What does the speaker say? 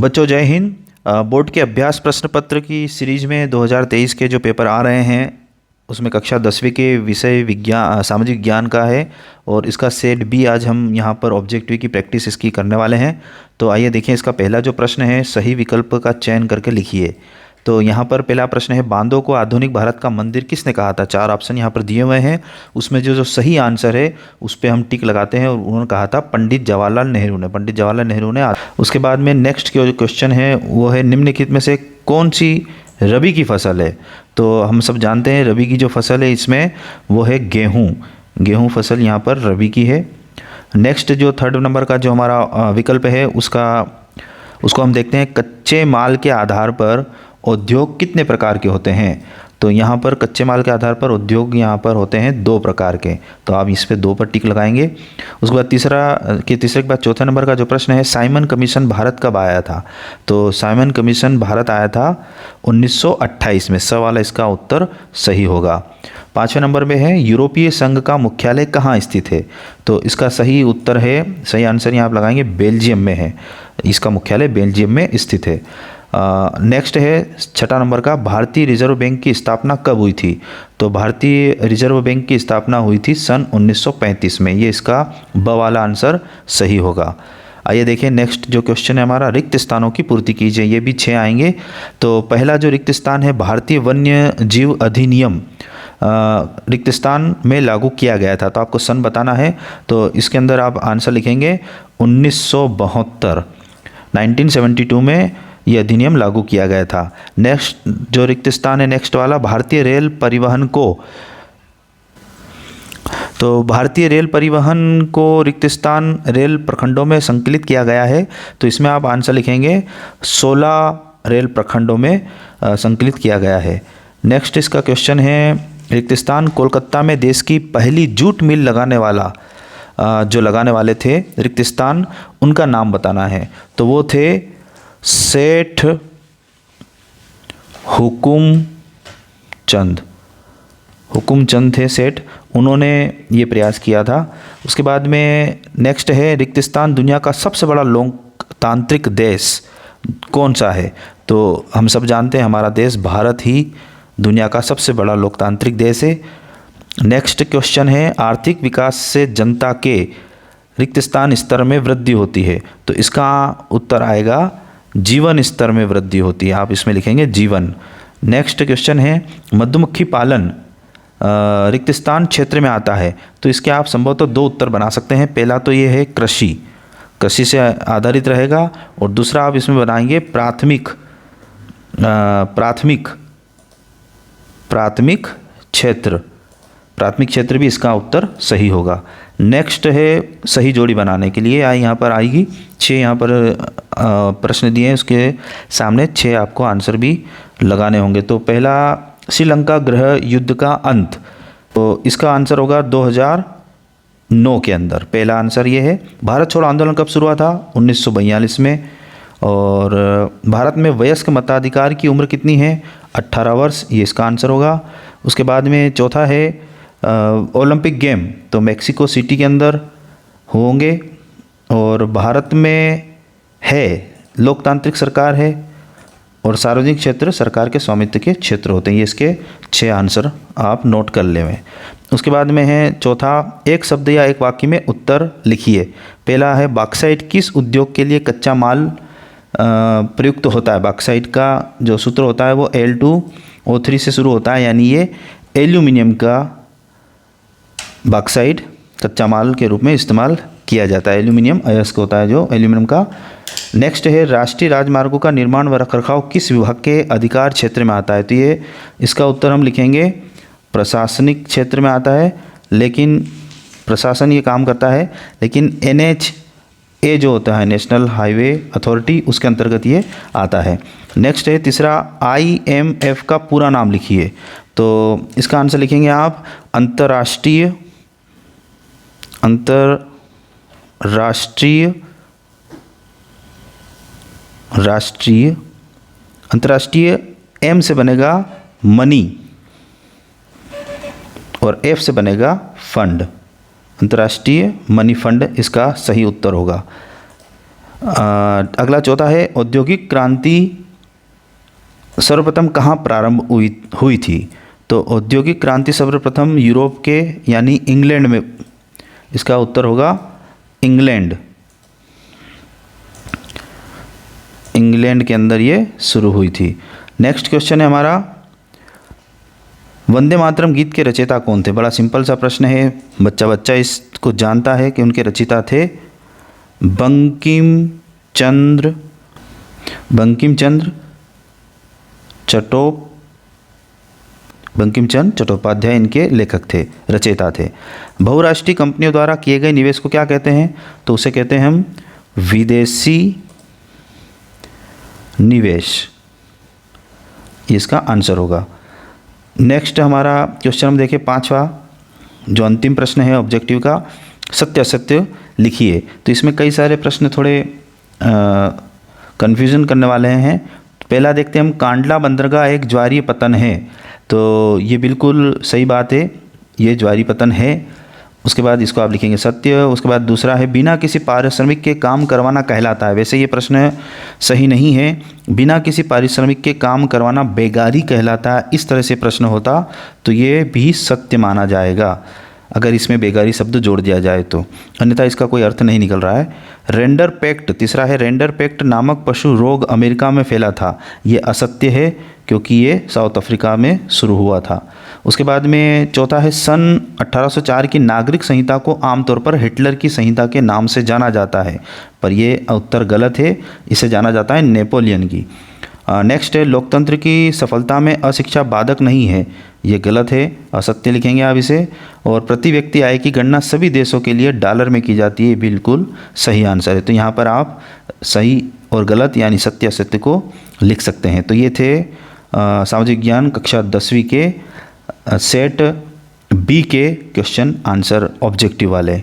बच्चों जय हिंद। बोर्ड के अभ्यास प्रश्न पत्र की सीरीज में 2023 के जो पेपर आ रहे हैं उसमें कक्षा 10वीं के विषय विज्ञान सामाजिक विज्ञान का है और इसका सेट बी आज हम यहाँ पर ऑब्जेक्टिव की प्रैक्टिस इसकी करने वाले हैं। तो आइए देखें, इसका पहला जो प्रश्न है, सही विकल्प का चयन करके लिखिए। तो यहाँ पर पहला प्रश्न है, बांदों को आधुनिक भारत का मंदिर किसने कहा था। 4 ऑप्शन यहाँ पर दिए हुए हैं, उसमें जो सही आंसर है उस पर हम टिक लगाते हैं और उन्होंने कहा था पंडित जवाहरलाल नेहरू ने। पंडित जवाहरलाल नेहरू ने। उसके बाद में नेक्स्ट जो क्वेश्चन है वो है, निम्नलिखित में से कौन सी रबी की फसल है। तो हम सब जानते हैं रबी की जो फसल है इसमें वो है गेहूँ। गेहूँ फसल यहाँ पर रबी की है। नेक्स्ट जो थर्ड नंबर का जो हमारा विकल्प है उसको हम देखते हैं, कच्चे माल के आधार पर उद्योग कितने प्रकार के होते हैं। तो यहाँ पर कच्चे माल के आधार पर उद्योग यहाँ पर होते हैं 2 प्रकार के, तो आप इस पे 2 पर टिक लगाएंगे। उसके बाद तीसरे के बाद चौथे नंबर का जो प्रश्न है, साइमन कमीशन भारत कब आया था। तो साइमन कमीशन भारत आया था 1928 में। सवाल इसका उत्तर सही होगा। 5वें नंबर में है, यूरोपीय संघ का मुख्यालय कहाँ स्थित है। तो इसका सही उत्तर है, सही आंसर यहाँ आप लगाएंगे, बेल्जियम में है। इसका मुख्यालय बेल्जियम में स्थित है। नेक्स्ट है 6ठा नंबर का, भारतीय रिजर्व बैंक की स्थापना कब हुई थी। तो भारतीय रिजर्व बैंक की स्थापना हुई थी सन 1935 में। ये इसका ब वाला आंसर सही होगा। आइए देखें, नेक्स्ट जो क्वेश्चन है हमारा, रिक्त स्थानों की पूर्ति कीजिए। ये भी 6 आएंगे। तो पहला जो रिक्त स्थान है, भारतीय वन्य जीव अधिनियम रिक्त स्थान में लागू किया गया था। तो आपको सन बताना है, तो इसके अंदर आप आंसर लिखेंगे 1972। 1972 में यह अधिनियम लागू किया गया था। नेक्स्ट जो रिक्त स्थान है, नेक्स्ट वाला, भारतीय रेल परिवहन को। तो भारतीय रेल परिवहन को रिक्त स्थान रेल प्रखंडों में संकलित किया गया है। तो इसमें आप आंसर लिखेंगे 16 रेल प्रखंडों में संकलित किया गया है। नेक्स्ट इसका क्वेश्चन है, रिक्त स्थान कोलकाता में देश की पहली जूट मिल लगाने वाले थे रिक्त स्थान, उनका नाम बताना है। तो वो थे सेठ हुकुमचंद थे सेठ, उन्होंने ये प्रयास किया था। उसके बाद में नेक्स्ट है, रिक्त स्थान दुनिया का सबसे बड़ा लोकतांत्रिक देश कौन सा है। तो हम सब जानते हैं हमारा देश भारत ही दुनिया का सबसे बड़ा लोकतांत्रिक देश है। नेक्स्ट क्वेश्चन है, आर्थिक विकास से जनता के रिक्त स्थान स्तर में वृद्धि होती है। तो इसका उत्तर आएगा जीवन स्तर में वृद्धि होती है। आप इसमें लिखेंगे जीवन। नेक्स्ट क्वेश्चन है, मधुमक्खी पालन रिक्त स्थान क्षेत्र में आता है। तो इसके आप संभवतः 2 उत्तर बना सकते हैं। पहला तो ये है कृषि से आधारित रहेगा, और दूसरा आप इसमें बनाएंगे प्राथमिक क्षेत्र भी इसका उत्तर सही होगा। नेक्स्ट है, सही जोड़ी बनाने के लिए यहाँ पर आएगी 6 यहाँ पर प्रश्न दिए हैं, उसके सामने 6 आपको आंसर भी लगाने होंगे। तो पहला, श्रीलंका गृह युद्ध का अंत। तो इसका आंसर होगा 2009 के अंदर। पहला आंसर ये है। भारत छोड़ो आंदोलन कब शुरू हुआ था। 1942 में। और भारत में वयस्क मताधिकार की उम्र कितनी है। 18 वर्ष। ये इसका आंसर होगा। उसके बाद में चौथा है, ओलंपिक गेम तो मेक्सिको सिटी के अंदर होंगे, और भारत में है लोकतांत्रिक सरकार है, और सार्वजनिक क्षेत्र सरकार के स्वामित्व के क्षेत्र होते हैं। ये इसके 6 आंसर आप नोट कर लें। उसके बाद में है चौथा, एक शब्द या एक वाक्य में उत्तर लिखिए। पहला है, बॉक्साइट किस उद्योग के लिए कच्चा माल प्रयुक्त होता है। बॉक्साइट का जो सूत्र होता है वो Al2O3 से शुरू होता है, यानी ये एल्यूमिनियम का बॉक्साइट कच्चा माल के रूप में इस्तेमाल किया जाता है। एल्यूमिनियम अयस्क होता है जो एल्यूमिनियम का। नेक्स्ट है, राष्ट्रीय राजमार्गों का निर्माण व रखरखाव किस विभाग के अधिकार क्षेत्र में आता है। तो ये इसका उत्तर हम लिखेंगे प्रशासनिक क्षेत्र में आता है, लेकिन प्रशासन ये काम करता है, लेकिन NHA जो होता है नेशनल हाईवे अथॉरिटी, उसके अंतर्गत ये आता है। नेक्स्ट है तीसरा, IMF का पूरा नाम लिखिए। तो इसका आंसर लिखेंगे आप अंतर्राष्ट्रीय M से बनेगा मनी और F से बनेगा फंड। अंतर्राष्ट्रीय मनी फंड इसका सही उत्तर होगा। अगला चौथा है, औद्योगिक क्रांति सर्वप्रथम कहाँ प्रारंभ हुई थी? तो औद्योगिक क्रांति सर्वप्रथम यूरोप के यानी इंग्लैंड में, इसका उत्तर होगा इंग्लैंड। इंग्लैंड के अंदर ये शुरू हुई थी। नेक्स्ट क्वेश्चन है हमारा, वंदे मातरम गीत के रचयिता कौन थे? बड़ा सिंपल सा प्रश्न है, बच्चा इसको जानता है कि उनके रचयिता थे बंकिम चंद्र चट्टोपाध्याय इनके लेखक थे, रचयिता थे। बहुराष्ट्रीय कंपनियों द्वारा किए गए निवेश को क्या कहते हैं? तो उसे कहते हैं हम विदेशी निवेश, ये इसका आंसर होगा। नेक्स्ट हमारा क्वेश्चन हम देखें 5वां, जो अंतिम प्रश्न है ऑब्जेक्टिव का, सत्य असत्य लिखिए। तो इसमें कई सारे प्रश्न थोड़े कन्फ्यूज़न करने वाले हैं। पहला देखते हैं हम, कांडला बंदरगाह एक ज्वारीय पतन है। तो ये बिल्कुल सही बात है, ये ज्वारीय पतन है। उसके बाद इसको आप लिखेंगे सत्य। उसके बाद दूसरा है, बिना किसी पारिश्रमिक के काम करवाना कहलाता है। वैसे ये प्रश्न सही नहीं है, बिना किसी पारिश्रमिक के काम करवाना बेगारी कहलाता है। इस तरह से प्रश्न होता तो ये भी सत्य माना जाएगा अगर इसमें बेगारी शब्द जोड़ दिया जाए तो, अन्यथा इसका कोई अर्थ नहीं निकल रहा है। रेंडर पेक्ट, तीसरा है, रेंडर पेक्ट नामक पशु रोग अमेरिका में फैला था। ये असत्य है क्योंकि ये साउथ अफ्रीका में शुरू हुआ था। उसके बाद में चौथा है, सन 1804 की नागरिक संहिता को आमतौर पर हिटलर की संहिता के नाम से जाना जाता है, पर ये उत्तर गलत है, इसे जाना जाता है नेपोलियन की। नेक्स्ट है, लोकतंत्र की सफलता में अशिक्षा बाधक नहीं है। ये गलत है, असत्य लिखेंगे आप इसे। और प्रति व्यक्ति आय की गणना सभी देशों के लिए डॉलर में की जाती है, बिल्कुल सही आंसर है। तो यहाँ पर आप सही और गलत यानी सत्य असत्य को लिख सकते हैं। तो ये थे सामाजिक विज्ञान कक्षा 10वीं के सेट बी के क्वेश्चन आंसर ऑब्जेक्टिव वाले।